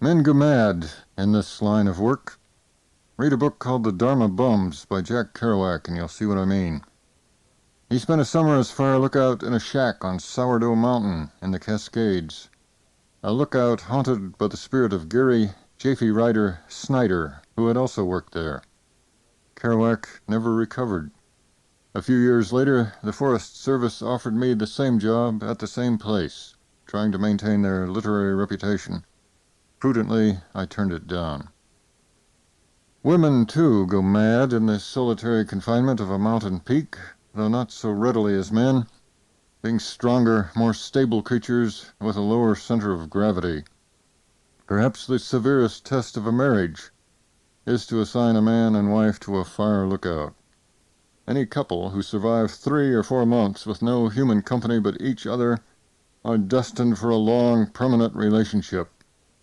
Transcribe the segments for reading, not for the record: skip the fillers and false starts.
Men go mad in this line of work. Read a book called The Dharma Bums by Jack Kerouac and you'll see what I mean. He spent a summer as fire lookout in a shack on Sourdough Mountain in the Cascades. A lookout haunted by the spirit of Gary Chafee Ryder Snyder, who had also worked there. Kerouac never recovered. A few years later, the Forest Service offered me the same job at the same place, trying to maintain their literary reputation. Prudently, I turned it down. Women, too, go mad in the solitary confinement of a mountain peak, though not so readily as men, being stronger, more stable creatures with a lower center of gravity. Perhaps the severest test of a marriage is to assign a man and wife to a fire lookout. Any couple who survive 3 or 4 months with no human company but each other are destined for a long, permanent relationship.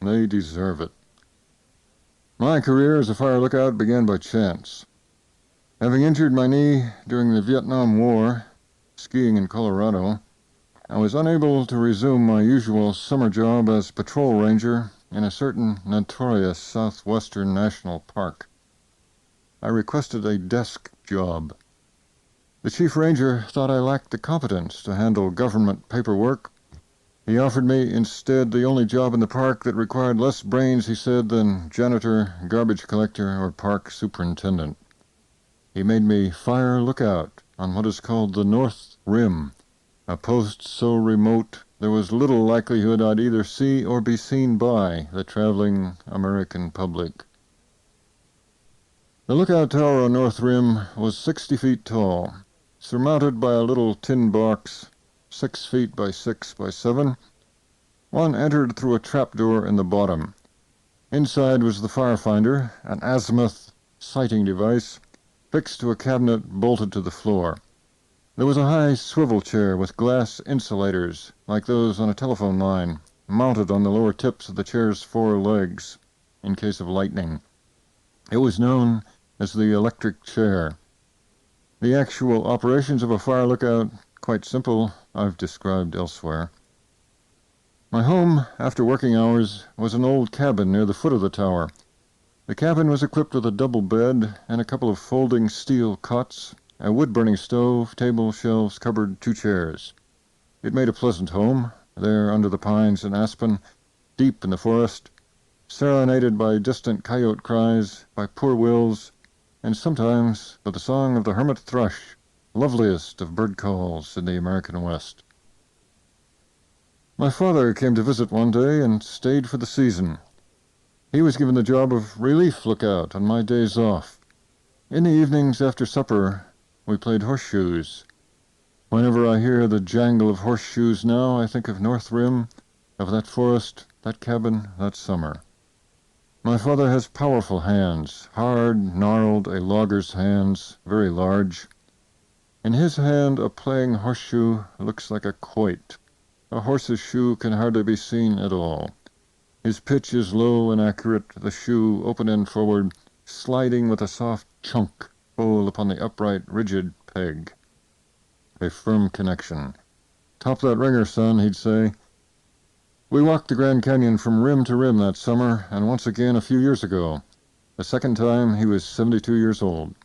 They deserve it. My career as a fire lookout began by chance. Having injured my knee during the Vietnam War, skiing in Colorado, I was unable to resume my usual summer job as patrol ranger in a certain notorious southwestern national park. I requested a desk job. The chief ranger thought I lacked the competence to handle government paperwork. He offered me instead the only job in the park that required less brains, he said, than janitor, garbage collector, or park superintendent. He made me fire lookout on what is called the North Rim, a post so remote there was little likelihood I'd either see or be seen by the traveling American public. The lookout tower on North Rim was 60 feet tall, surmounted by a little tin box 6 feet by 6 by 7. One entered through a trapdoor in the bottom. Inside was the firefinder, an azimuth sighting device, fixed to a cabinet bolted to the floor. There was a high swivel chair with glass insulators, like those on a telephone line, mounted on the lower tips of the chair's 4 legs, in case of lightning. It was known as the electric chair. The actual operations of a fire lookout, quite simple, I've described elsewhere. My home, after working hours, was an old cabin near the foot of the tower. The cabin was equipped with a double bed and a couple of folding steel cots, a wood-burning stove, table, shelves, cupboard, 2 chairs. It made a pleasant home, there under the pines and aspen, deep in the forest, serenaded by distant coyote cries, by poor wills, and sometimes by the song of the hermit thrush, loveliest of bird calls in the American West. My father came to visit one day and stayed for the season. He was given the job of relief lookout on my days off. In the evenings after supper, we played horseshoes. Whenever I hear the jangle of horseshoes now, I think of North Rim, of that forest, that cabin, that summer. My father has powerful hands, hard, gnarled, a logger's hands, very large. In his hand a playing horseshoe looks like a quoit. A horse's shoe can hardly be seen at all. His pitch is low and accurate, the shoe, open end forward, sliding with a soft chunk full upon the upright, rigid peg. A firm connection. "Top that ringer, son," he'd say. We walked the Grand Canyon from rim to rim that summer, and once again a few years ago. The second time he was 72 years old.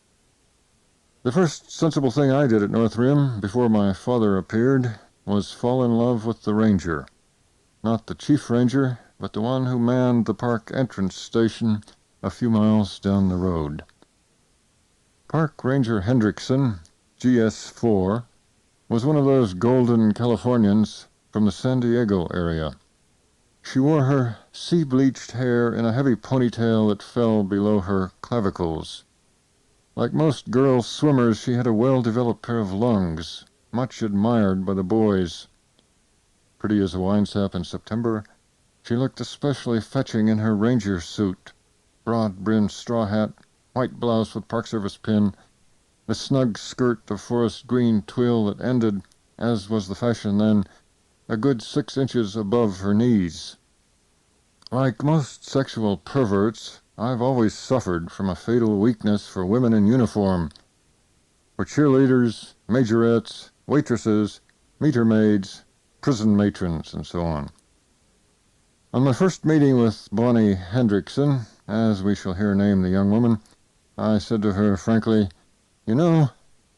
The first sensible thing I did at North Rim, before my father appeared, was fall in love with the ranger. Not the chief ranger, but the one who manned the park entrance station a few miles down the road. Park Ranger Hendrickson, GS4, was one of those golden Californians from the San Diego area. She wore her sea-bleached hair in a heavy ponytail that fell below her clavicles. Like most girl swimmers, she had a well-developed pair of lungs, much admired by the boys. Pretty as a winesap in September, she looked especially fetching in her ranger suit, broad-brimmed straw hat, white blouse with Park Service pin, the snug skirt of forest green twill that ended, as was the fashion then, a good 6 inches above her knees. Like most sexual perverts, I've always suffered from a fatal weakness for women in uniform, for cheerleaders, majorettes, waitresses, meter maids, prison matrons, and so on. On my first meeting with Bonnie Hendrickson, as we shall here name the young woman, I said to her frankly, "You know,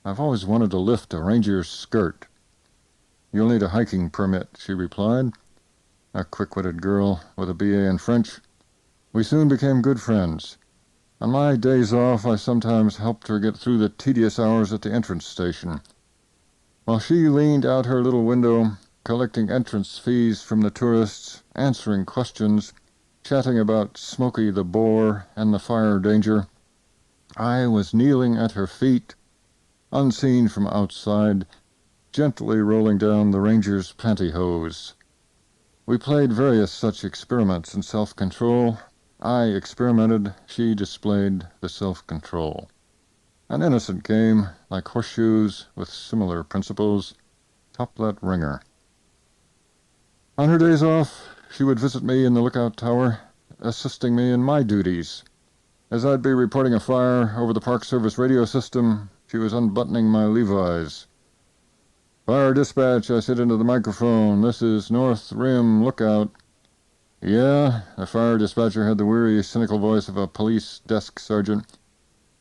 I've always wanted to lift a ranger's skirt." "You'll need a hiking permit," she replied. A quick-witted girl with a B.A. in French. We soon became good friends. On my days off, I sometimes helped her get through the tedious hours at the entrance station. While she leaned out her little window, collecting entrance fees from the tourists, answering questions, chatting about Smokey the Boar and the fire danger, I was kneeling at her feet, unseen from outside, gently rolling down the ranger's pantyhose. We played various such experiments in self-control. I experimented, she displayed the self-control. An innocent game, like horseshoes, with similar principles, top-let ringer. On her days off, she would visit me in the lookout tower, assisting me in my duties. As I'd be reporting a fire over the Park Service radio system, she was unbuttoning my Levi's. "Fire dispatch," I said into the microphone. "This is North Rim Lookout." "Yeah," the fire dispatcher had the weary, cynical voice of a police desk sergeant.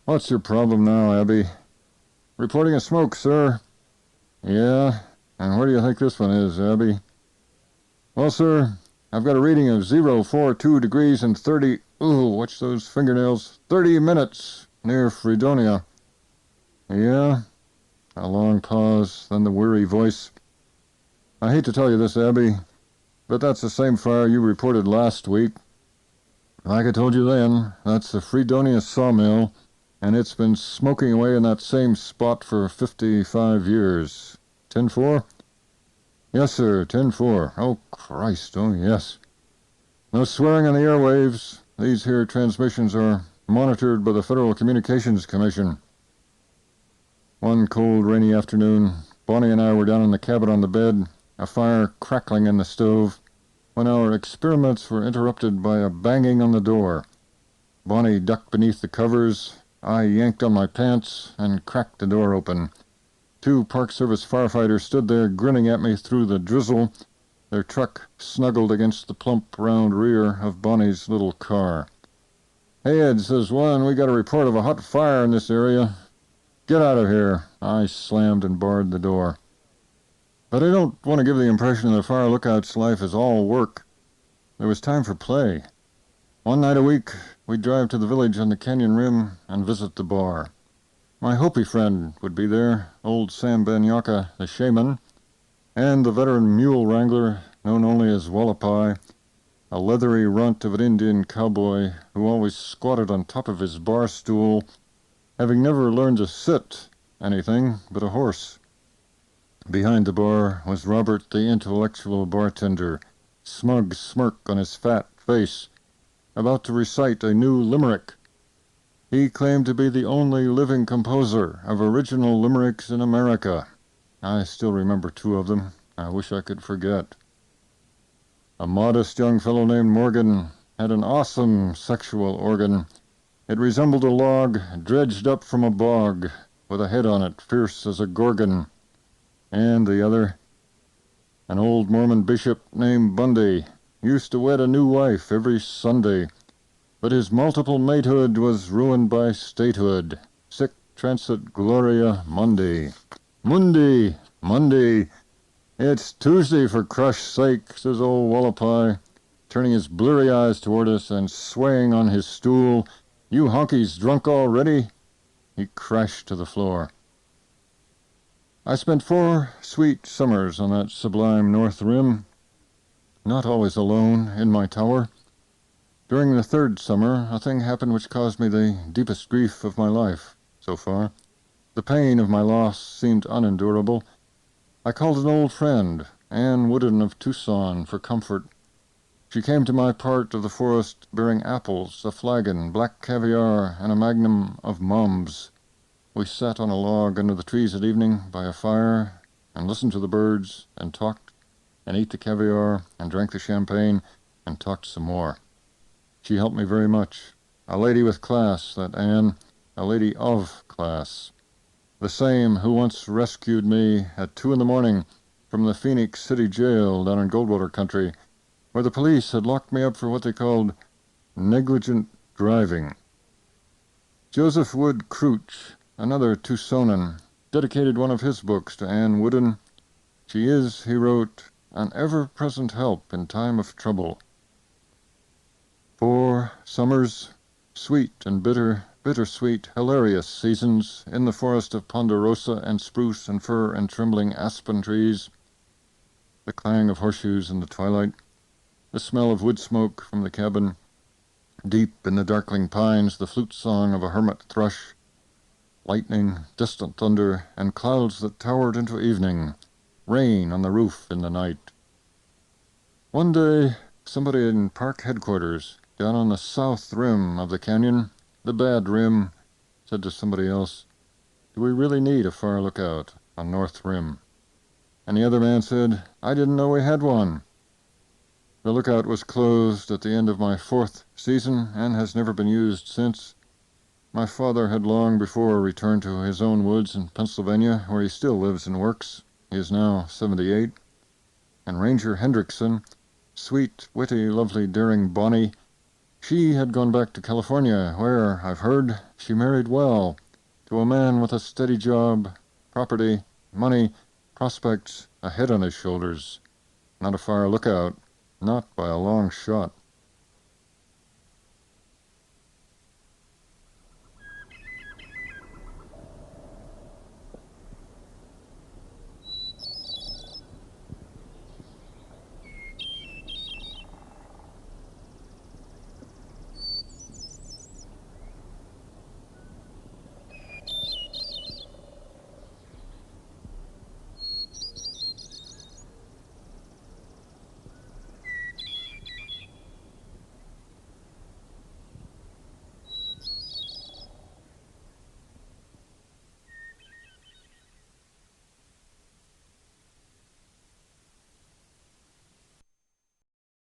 "What's your problem now, Abbey?" "Reporting a smoke, sir." "Yeah? And where do you think this one is, Abbey?" "Well, sir, I've got a reading of 042 degrees and 30... Ooh, watch those fingernails. 30 minutes near Fredonia." "Yeah?" A long pause, then the weary voice. "I hate to tell you this, Abbey, but that's the same fire you reported last week. Like I told you then, that's the Fredonia sawmill, and it's been smoking away in that same spot for 55 years. 10-4? "Yes, sir, 10-4. Oh, Christ, oh, yes. No swearing on the airwaves. These here transmissions are monitored by the Federal Communications Commission." One cold, rainy afternoon, Bonnie and I were down in the cabin on the bed, a fire crackling in the stove, when our experiments were interrupted by a banging on the door. Bonnie ducked beneath the covers. I yanked on my pants and cracked the door open. Two Park Service firefighters stood there grinning at me through the drizzle, their truck snuggled against the plump, round rear of Bonnie's little car. "Hey, Ed," says one, "we got a report of a hot fire in this area." "Get out of here." I slammed and barred the door. But I don't want to give the impression that a fire lookout's life is all work. There was time for play. One night a week, we'd drive to the village on the canyon rim and visit the bar. My Hopi friend would be there, old Sam Banyaka, the shaman, and the veteran mule wrangler, known only as Wallapai, a leathery runt of an Indian cowboy who always squatted on top of his bar stool, having never learned to sit anything but a horse. Behind the bar was Robert, the intellectual bartender, smug smirk on his fat face, about to recite a new limerick. He claimed to be the only living composer of original limericks in America. I still remember two of them. I wish I could forget. A modest young fellow named Morgan had an awesome sexual organ. It resembled a log dredged up from a bog, with a head on it fierce as a gorgon. And the other, an old Mormon bishop named Bundy, used to wed a new wife every Sunday, but his multiple matehood was ruined by statehood. Sic transit gloria mundi. Mundi, Monday. "It's Tuesday, for crush's sake," says old Wallapai, turning his bleary eyes toward us and swaying on his stool. "You honkies drunk already?" He crashed to the floor. I spent 4 sweet summers on that sublime North Rim, not always alone in my tower. During the 3rd summer, a thing happened which caused me the deepest grief of my life, so far. The pain of my loss seemed unendurable. I called an old friend, Ann Wooden of Tucson, for comfort. She came to my part of the forest bearing apples, a flagon, black caviar, and a magnum of mums. We sat on a log under the trees at evening by a fire and listened to the birds and talked and ate the caviar and drank the champagne and talked some more. She helped me very much. A lady with class, that Anne, a lady of class. The same who once rescued me at 2 in the morning from the Phoenix City Jail down in Goldwater country, where the police had locked me up for what they called negligent driving. Joseph Wood Crouch, another Tucsonan, dedicated one of his books to Anne Wooden. She is, he wrote, an ever-present help in time of trouble. 4 summers, sweet and bitter, bittersweet, hilarious seasons in the forest of ponderosa and spruce and fir and trembling aspen trees, the clang of horseshoes in the twilight, the smell of wood smoke from the cabin, deep in the darkling pines the flute song of a hermit thrush, lightning, distant thunder, and clouds that towered into evening, rain on the roof in the night. One day, somebody in park headquarters, down on the south rim of the canyon, the bad rim, said to somebody else, "Do we really need a far lookout on North Rim?" And the other man said, "I didn't know we had one." The lookout was closed at the end of my 4th season and has never been used since. My father had long before returned to his own woods in Pennsylvania, where he still lives and works. He is now 78. And Ranger Hendrickson, sweet, witty, lovely, daring Bonnie, she had gone back to California, where, I've heard, she married well, to a man with a steady job, property, money, prospects, a head on his shoulders. Not a far lookout, not by a long shot.